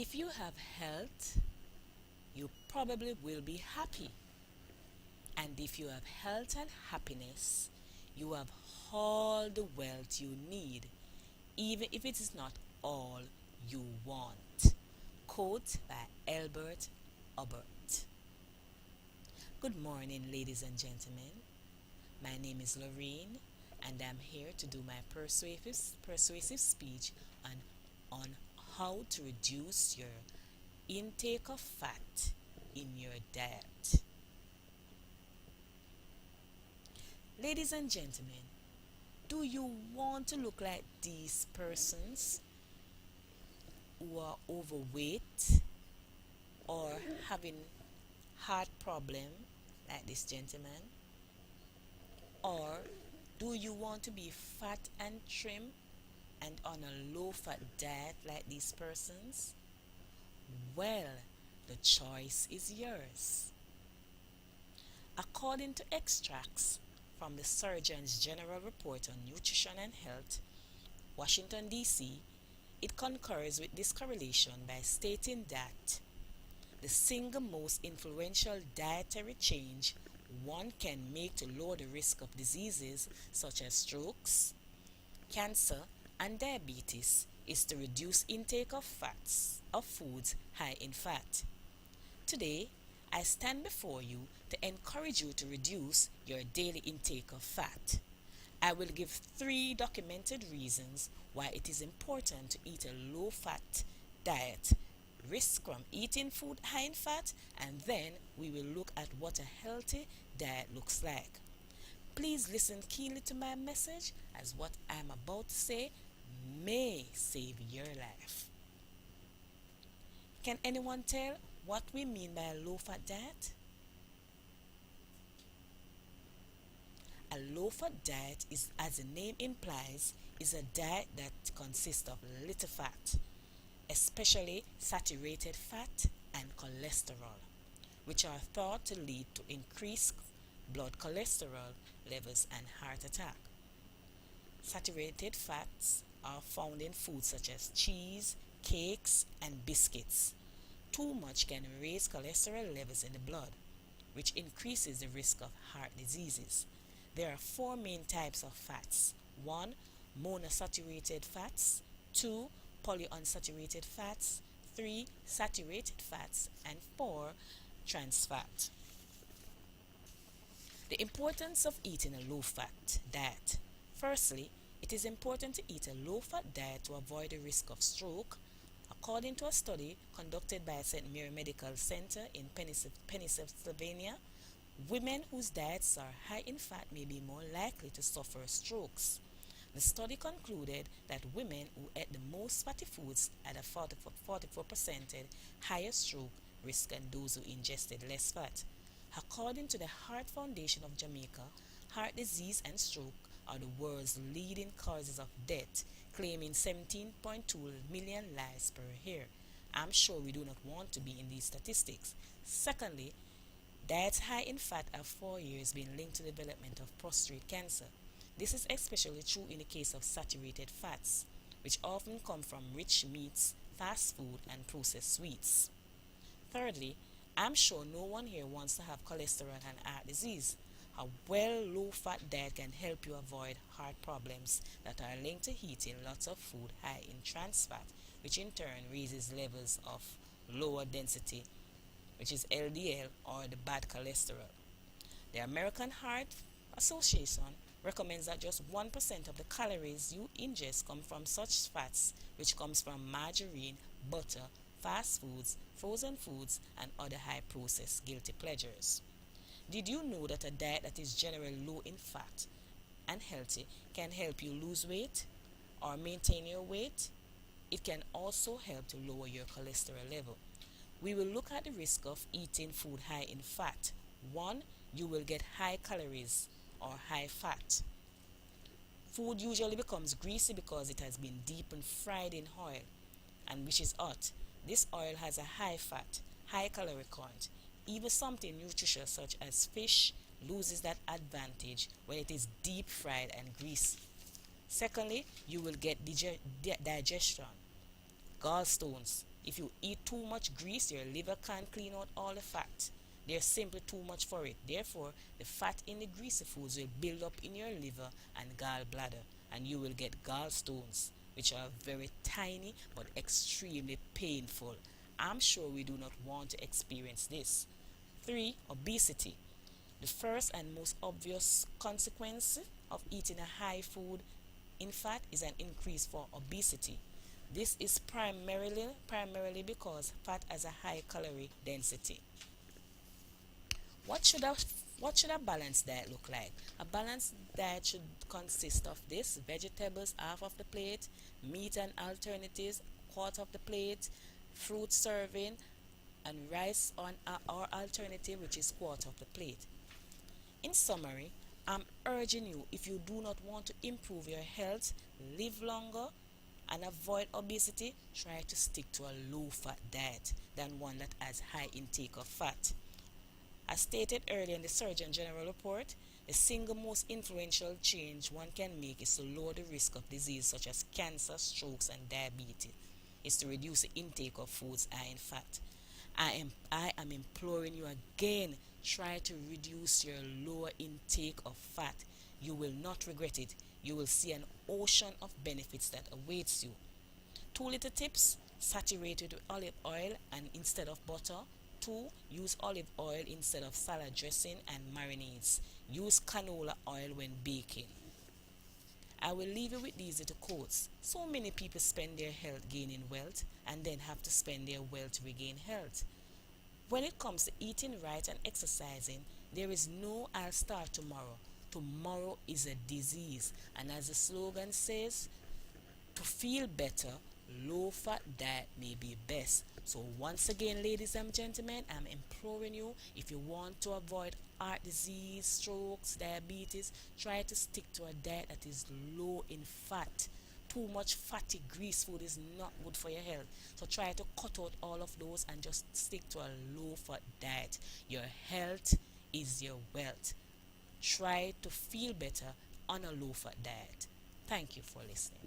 If you have health, you probably will be happy. And if you have health and happiness, you have all the wealth you need, even if it is not all you want. Quote by Albert Hubbard. Good morning, ladies and gentlemen. My name is Lorraine, and I'm here to do my persuasive speech on how to reduce your intake of fat in your diet. Ladies and gentlemen, do you want to look like these persons who are overweight or having heart problem like this gentleman? Or do you want to be fat and trim and on a low fat diet like these persons? Well, the choice is yours. According to extracts from the Surgeon's General Report on Nutrition and Health, Washington, D.C., it concurs with this correlation by stating that the single most influential dietary change one can make to lower the risk of diseases such as strokes, cancer, and diabetes is to reduce intake of foods high in fat. Today, I stand before you to encourage you to reduce your daily intake of fat. I will give 3 documented reasons why it is important to eat a low-fat diet, risk from eating food high in fat, and then we will look at what a healthy diet looks like. Please listen keenly to my message, as what I'm about to say may save your life. Can anyone tell what we mean by a low-fat diet? A low-fat diet is, as the name implies, is a diet that consists of little fat, especially saturated fat and cholesterol, which are thought to lead to increased blood cholesterol levels and heart attack. Saturated fats are found in foods such as cheese, cakes, and biscuits. Too much can raise cholesterol levels in the blood, which increases the risk of heart diseases. There are 4 main types of fats. 1. Monosaturated fats. 2. Polyunsaturated fats. 3. Saturated fats. And 4. Trans fat. The importance of eating a low-fat diet. Firstly, it is important to eat a low-fat diet to avoid the risk of stroke. According to a study conducted by St. Mary Medical Center in Pennsylvania, women whose diets are high in fat may be more likely to suffer strokes. The study concluded that women who ate the most fatty foods had a 44% higher stroke risk than those who ingested less fat. According to the Heart Foundation of Jamaica, heart disease and stroke are the world's leading causes of death, claiming 17.2 million lives per year. I'm sure we do not want to be in these statistics. Secondly, diets high in fat have for years been linked to the development of prostate cancer. This is especially true in the case of saturated fats, which often come from rich meats, fast food, and processed sweets. Thirdly, I'm sure no one here wants to have cholesterol and heart disease. A low-fat diet can help you avoid heart problems that are linked to eating lots of food high in trans fat, which in turn raises levels of lower density, which is LDL, or the bad cholesterol. The American Heart Association recommends that just 1% of the calories you ingest come from such fats, which comes from margarine, butter, fast foods, frozen foods, and other high-processed guilty pleasures. Did you know that a diet that is generally low in fat and healthy can help you lose weight or maintain your weight? It can also help to lower your cholesterol level. We will look at the risk of eating food high in fat. 1. You will get high calories or high fat. Food usually becomes greasy because it has been deep and fried in oil, and which is hot. This oil has a high fat, high calorie count. Even something nutritious such as fish loses that advantage when it is deep fried and greasy. Secondly, you will get digestion, gallstones, If you eat too much grease, your liver can't clean out all the fat. There's simply too much for it. Therefore, the fat in the greasy foods will build up in your liver and gallbladder, and you will get gallstones, which are very tiny but extremely painful. I'm sure we do not want to experience this. 3. Obesity. The first and most obvious consequence of eating a high food in fat is an increase for obesity. This is primarily because fat has a high calorie density. What should a what should a balanced diet look like? A balanced diet should consist of this: vegetables half of the plate, meat and alternatives quarter of the plate, fruit serving, and rice on or alternative which is quarter of the plate. In summary, I'm urging you, if you do not want to improve your health, live longer, and avoid obesity, try to stick to a low fat diet than one that has high intake of fat. As stated earlier in the Surgeon General report, the single most influential change one can make is to lower the risk of disease such as cancer, strokes, and diabetes. Is to reduce the intake of foods high in fat. I am imploring you again, try to reduce your lower intake of fat. You will not regret it. You will see an ocean of benefits that awaits you. Two little tips: saturated with olive oil and instead of butter. Two, use olive oil instead of salad dressing and marinades. Use canola oil when baking. I will leave you with these little quotes. So many people spend their health gaining wealth and then have to spend their wealth to regain health. When it comes to eating right and exercising, there is no "I'll start tomorrow." Tomorrow is a disease. And as the slogan says, to feel better, low fat diet may be best. So once again, ladies and gentlemen, I'm imploring you, if you want to avoid heart disease, strokes, diabetes, try to stick to a diet that is low in fat. Too much fatty grease food is not good for your health. So try to cut out all of those and just stick to a low fat diet. Your health is your wealth. Try to feel better on a low fat diet. Thank you for listening.